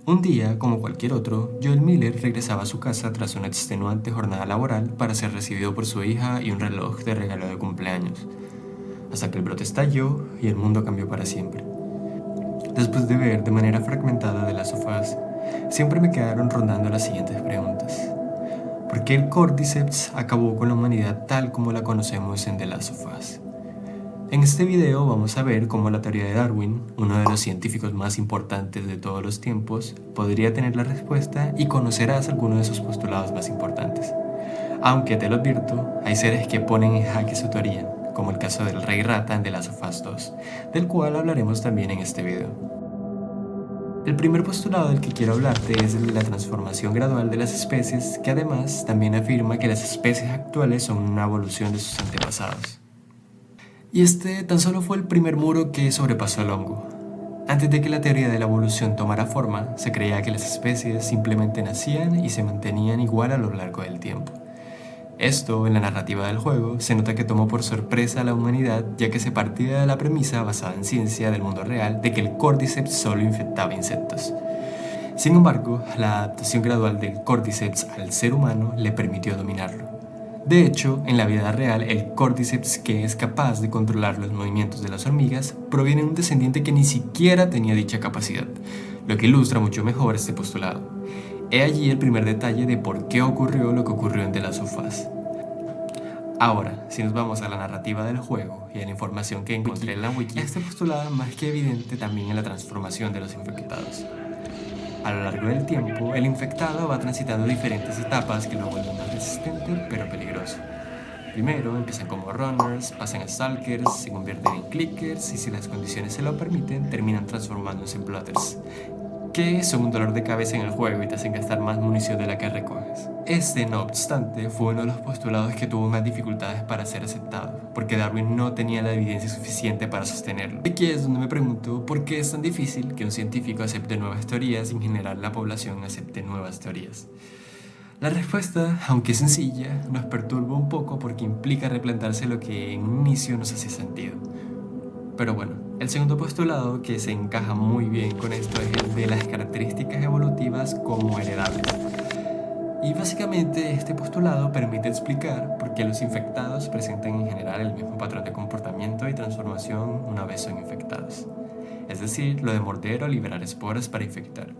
Un día, como cualquier otro, Joel Miller regresaba a su casa tras una extenuante jornada laboral para ser recibido por su hija y un reloj de regalo de cumpleaños, hasta que el brote estalló y el mundo cambió para siempre. Después de ver de manera fragmentada The Last of Us, siempre me quedaron rondando las siguientes preguntas. ¿Por qué el Cordyceps acabó con la humanidad tal como la conocemos en The Last of Us? En este video vamos a ver cómo la teoría de Darwin, uno de los científicos más importantes de todos los tiempos, podría tener la respuesta y conocerás algunos de sus postulados más importantes. Aunque te lo advierto, hay seres que ponen en jaque su teoría, como el caso del Rey Rata en The Last of Us 2, del cual hablaremos también en este video. El primer postulado del que quiero hablarte es el de la transformación gradual de las especies, que además también afirma que las especies actuales son una evolución de sus antepasados. Y este tan solo fue el primer muro que sobrepasó el hongo. Antes de que la teoría de la evolución tomara forma, se creía que las especies simplemente nacían y se mantenían igual a lo largo del tiempo. Esto, en la narrativa del juego, se nota que tomó por sorpresa a la humanidad, ya que se partía de la premisa basada en ciencia del mundo real de que el Cordyceps solo infectaba insectos. Sin embargo, la adaptación gradual del Cordyceps al ser humano le permitió dominarlo. De hecho, en la vida real, el Cordyceps, que es capaz de controlar los movimientos de las hormigas, proviene de un descendiente que ni siquiera tenía dicha capacidad, lo que ilustra mucho mejor este postulado. He allí el primer detalle de por qué ocurrió lo que ocurrió en The Last of Us. Ahora, si nos vamos a la narrativa del juego y a la información que encontré en la wiki, este postulado es más que evidente también en la transformación de los infectados. A lo largo del tiempo, el infectado va transitando diferentes etapas que lo vuelven más resistente pero peligroso. Primero empiezan como runners, pasan a stalkers, se convierten en clickers y si las condiciones se lo permiten, terminan transformándose en plotters, que son un dolor de cabeza en el juego y te hacen gastar más munición de la que recoges. Este, no obstante, fue uno de los postulados que tuvo más dificultades para ser aceptado, porque Darwin no tenía la evidencia suficiente para sostenerlo. Aquí es donde me pregunto por qué es tan difícil que un científico acepte nuevas teorías y en general la población acepte nuevas teorías. La respuesta, aunque sencilla, nos perturba un poco porque implica replantearse lo que en un inicio nos hacía sentido. Pero bueno, el segundo postulado que se encaja muy bien con esto es el de las características evolutivas como heredables. Y básicamente este postulado permite explicar por qué los infectados presentan en general el mismo patrón de comportamiento y transformación una vez son infectados. Es decir, lo de morder o liberar esporas para infectar.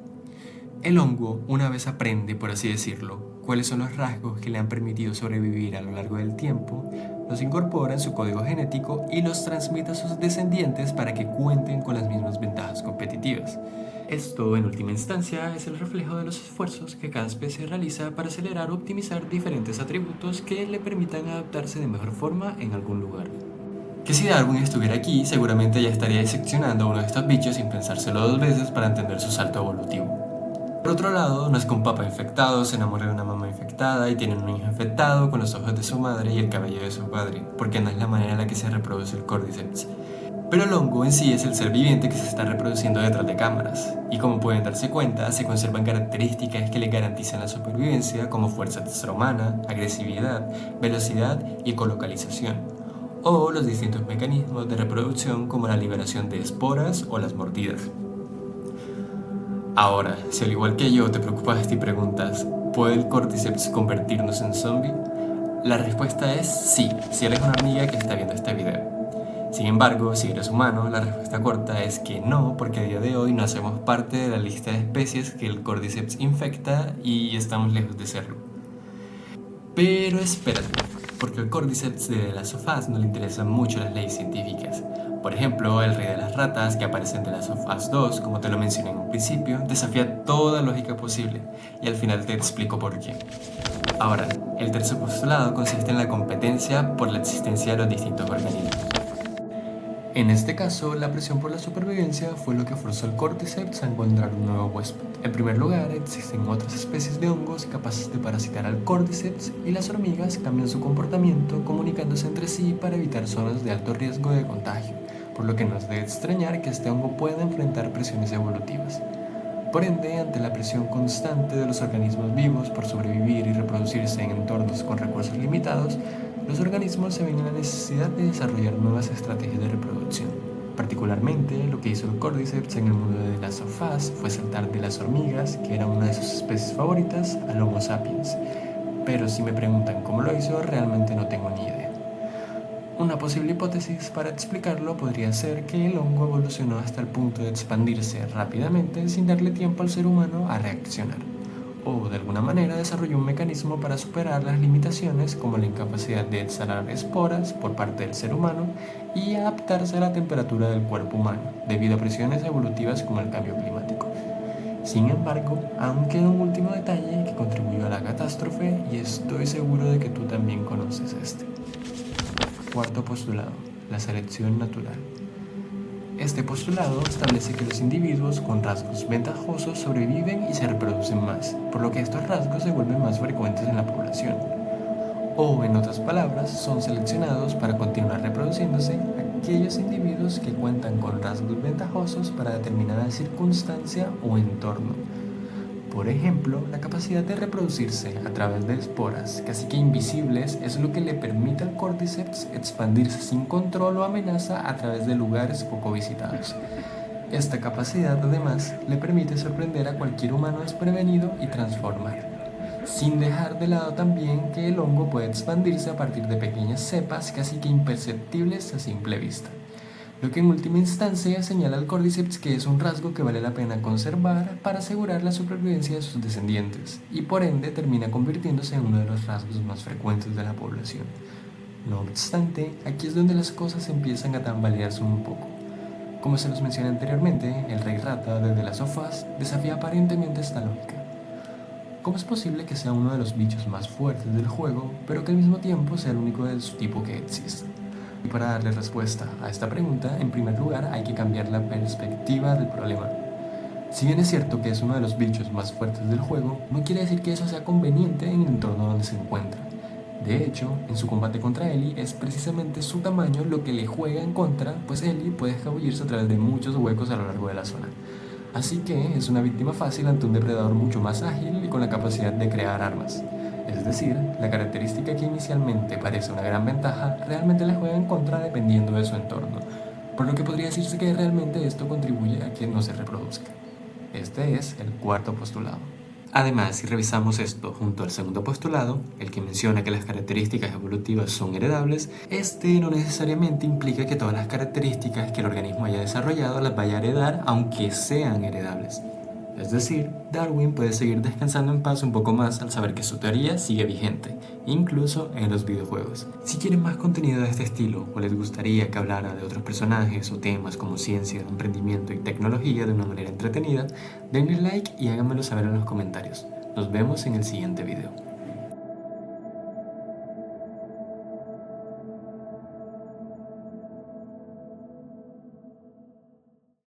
El hongo, una vez aprende, por así decirlo, cuáles son los rasgos que le han permitido sobrevivir a lo largo del tiempo, los incorpora en su código genético y los transmite a sus descendientes para que cuenten con las mismas ventajas competitivas. Esto, en última instancia, es el reflejo de los esfuerzos que cada especie realiza para acelerar o optimizar diferentes atributos que le permitan adaptarse de mejor forma en algún lugar. Que si Darwin estuviera aquí, seguramente ya estaría diseccionando a uno de estos bichos sin pensárselo dos veces para entender su salto evolutivo. Por otro lado, no es que un papá infectado se enamore de una mamá infectada y tiene un hijo infectado con los ojos de su madre y el cabello de su padre, porque no es la manera en la que se reproduce el Cordyceps. Pero el hongo en sí es el ser viviente que se está reproduciendo detrás de cámaras, y como pueden darse cuenta, se conservan características que le garantizan la supervivencia como fuerza extrahumana, agresividad, velocidad y ecolocalización, o los distintos mecanismos de reproducción como la liberación de esporas o las mordidas. Ahora, si al igual que yo te preocupas y preguntas, ¿puede el Cordyceps convertirnos en zombie? La respuesta es sí, si eres una hormiga que está viendo este video. Sin embargo, si eres humano, la respuesta corta es que no, porque a día de hoy no hacemos parte de la lista de especies que el Cordyceps infecta y estamos lejos de serlo. Pero espérate, porque al Cordyceps de The Last of Us no le interesan mucho las leyes científicas. Por ejemplo, el rey de las ratas, que aparece en The Last of Us 2, como te lo mencioné en un principio, desafía toda lógica posible, y al final te explico por qué. Ahora, el tercer postulado consiste en la competencia por la existencia de los distintos organismos. En este caso, la presión por la supervivencia fue lo que forzó al Cordyceps a encontrar un nuevo huésped. En primer lugar, existen otras especies de hongos capaces de parasitar al Cordyceps y las hormigas cambian su comportamiento comunicándose entre sí para evitar zonas de alto riesgo de contagio, por lo que no es de extrañar que este hongo pueda enfrentar presiones evolutivas. Por ende, ante la presión constante de los organismos vivos por sobrevivir y reproducirse en entornos con recursos limitados, los organismos se ven en la necesidad de desarrollar nuevas estrategias de reproducción. Particularmente, lo que hizo el Cordyceps en el mundo de The Last of Us fue saltar de las hormigas, que era una de sus especies favoritas, al Homo sapiens. Pero si me preguntan cómo lo hizo, realmente no tengo ni idea. Una posible hipótesis para explicarlo podría ser que el hongo evolucionó hasta el punto de expandirse rápidamente sin darle tiempo al ser humano a reaccionar, o de alguna manera desarrolló un mecanismo para superar las limitaciones como la incapacidad de exhalar esporas por parte del ser humano y adaptarse a la temperatura del cuerpo humano, debido a presiones evolutivas como el cambio climático. Sin embargo, aún queda un último detalle que contribuyó a la catástrofe y estoy seguro de que tú también conoces este. Cuarto postulado, la selección natural. Este postulado establece que los individuos con rasgos ventajosos sobreviven y se reproducen más, por lo que estos rasgos se vuelven más frecuentes en la población. O, en otras palabras, son seleccionados para continuar reproduciéndose aquellos individuos que cuentan con rasgos ventajosos para determinada circunstancia o entorno. Por ejemplo, la capacidad de reproducirse a través de esporas casi que invisibles es lo que le permite al Cordyceps expandirse sin control o amenaza a través de lugares poco visitados. Esta capacidad además le permite sorprender a cualquier humano desprevenido y transformar, sin dejar de lado también que el hongo puede expandirse a partir de pequeñas cepas casi que imperceptibles a simple vista. Lo que en última instancia señala al Cordyceps que es un rasgo que vale la pena conservar para asegurar la supervivencia de sus descendientes, y por ende termina convirtiéndose en uno de los rasgos más frecuentes de la población. No obstante, aquí es donde las cosas empiezan a tambalearse un poco. Como se los mencioné anteriormente, el Rey Rata de The Last of Us desafía aparentemente esta lógica. ¿Cómo es posible que sea uno de los bichos más fuertes del juego, pero que al mismo tiempo sea el único de su tipo que existe? Y para darle respuesta a esta pregunta, en primer lugar hay que cambiar la perspectiva del problema. Si bien es cierto que es uno de los bichos más fuertes del juego, no quiere decir que eso sea conveniente en el entorno donde se encuentra. De hecho, en su combate contra Ellie es precisamente su tamaño lo que le juega en contra, pues Ellie puede escabullirse a través de muchos huecos a lo largo de la zona. Así que es una víctima fácil ante un depredador mucho más ágil y con la capacidad de crear armas. Es decir, la característica que inicialmente parece una gran ventaja realmente le juega en contra dependiendo de su entorno, por lo que podría decirse que realmente esto contribuye a que no se reproduzca. Este es el cuarto postulado. Además, si revisamos esto junto al segundo postulado, el que menciona que las características evolutivas son heredables, este no necesariamente implica que todas las características que el organismo haya desarrollado las vaya a heredar aunque sean heredables. Es decir, Darwin puede seguir descansando en paz un poco más al saber que su teoría sigue vigente, incluso en los videojuegos. Si quieren más contenido de este estilo o les gustaría que hablara de otros personajes o temas como ciencia, emprendimiento y tecnología de una manera entretenida, denle like y háganmelo saber en los comentarios. Nos vemos en el siguiente video.